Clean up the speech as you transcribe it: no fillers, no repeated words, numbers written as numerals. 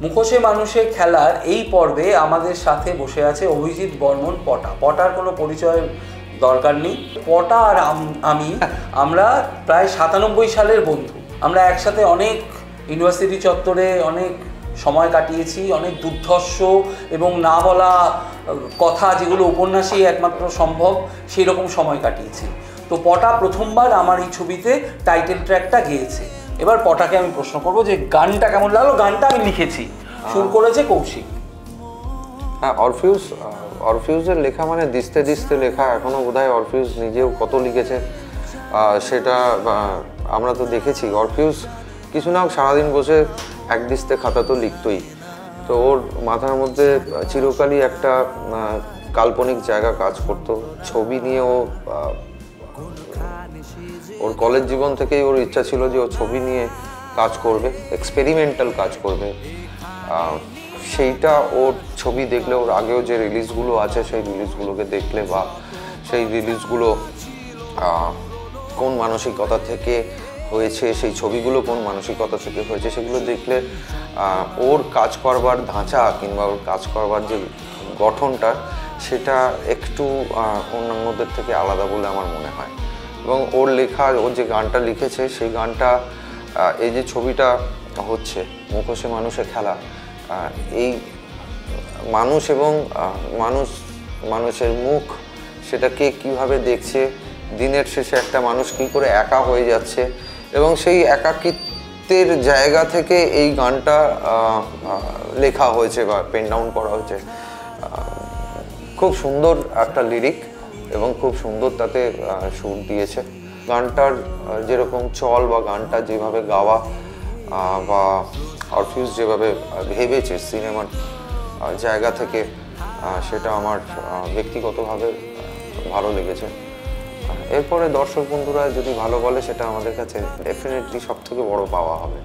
মুখোশে মানুষে খেলার এই পর্বে আমাদের সাথে বসে আছে অভিজিৎ বর্মন পটা। পটার কোনো পরিচয় দরকার নেই। পটা আর আমরা প্রায় 97 সালের বন্ধু। আমরা একসাথে অনেক ইউনিভার্সিটি চত্বরে অনেক সময় কাটিয়েছি, অনেক দুর্ধর্ষ এবং না বলা কথা যেগুলো উপন্যাসেই একমাত্র সম্ভব সেই রকম সময় কাটিয়েছি। তো পটা প্রথমবার আমার এই ছবিতে টাইটেল ট্র্যাকটা গেয়েছে। এবার পটাকে আমি প্রশ্ন করবো যে গানটা কেমন লাগলো। গানটা আমি লিখেছি, সুর করেছে কৌশিক। হ্যাঁ, অরফিউজের লেখা মানে দিস্তে দিস্তে লেখা। এখনও বোধহয় অরফিউজ নিজেও কত লিখেছে সেটা আমরা তো দেখেছি। অরফিউজ কিছু না হোক সারাদিন বসে এক দিস্তে খাতা তো লিখতই। তো ওর মাথার মধ্যে চিরকালই একটা কাল্পনিক জায়গা কাজ করতো। ছবি নিয়ে ওর কলেজ জীবন থেকেই ওর ইচ্ছা ছিল যে ও ছবি নিয়ে কাজ করবে, এক্সপেরিমেন্টাল কাজ করবে। সেইটা ওর ছবি দেখলে, ওর আগেও যে রিলিজগুলো আছে সেই রিলিজগুলোকে দেখলে বা সেই রিলিজগুলো কোন মানসিকতা থেকে হয়েছে, সেই ছবিগুলো কোন মানসিকতা থেকে হয়েছে সেগুলো দেখলে ওর কাজ করবার ধাঁচা কিংবা ওর কাজ করবার যে গঠনটা সেটা একটু অন্যান্যদের থেকে আলাদা বলে আমার মনে হয়। এবং ওর লেখা, ওর যে গানটা লিখেছে সেই গানটা, এই যে ছবিটা হচ্ছে মুখোশে মানুষে খেলা, এই মানুষ এবং মানুষের মুখ সেটাকে কিভাবে দেখছে, দিনের শেষে একটা মানুষ কী করে একা হয়ে যাচ্ছে এবং সেই একাকিত্বের জায়গা থেকে এই গানটা লেখা হয়েছে বা পেন ডাউন করা হয়েছে। খুব সুন্দর একটা লিরিক এবং খুব সুন্দর তাতে সুর দিয়েছে। গানটার যেরকম চল বা গানটা যেভাবে গাওয়া বা অরফিউজ যেভাবে ভেবেছে সিনেমার জায়গা থেকে, সেটা আমার ব্যক্তিগতভাবে ভালো লেগেছে। এরপরে দর্শক বন্ধুরা যদি ভালো বলে সেটা আমাদের কাছে ডেফিনেটলি সবথেকে বড় পাওয়া হবে।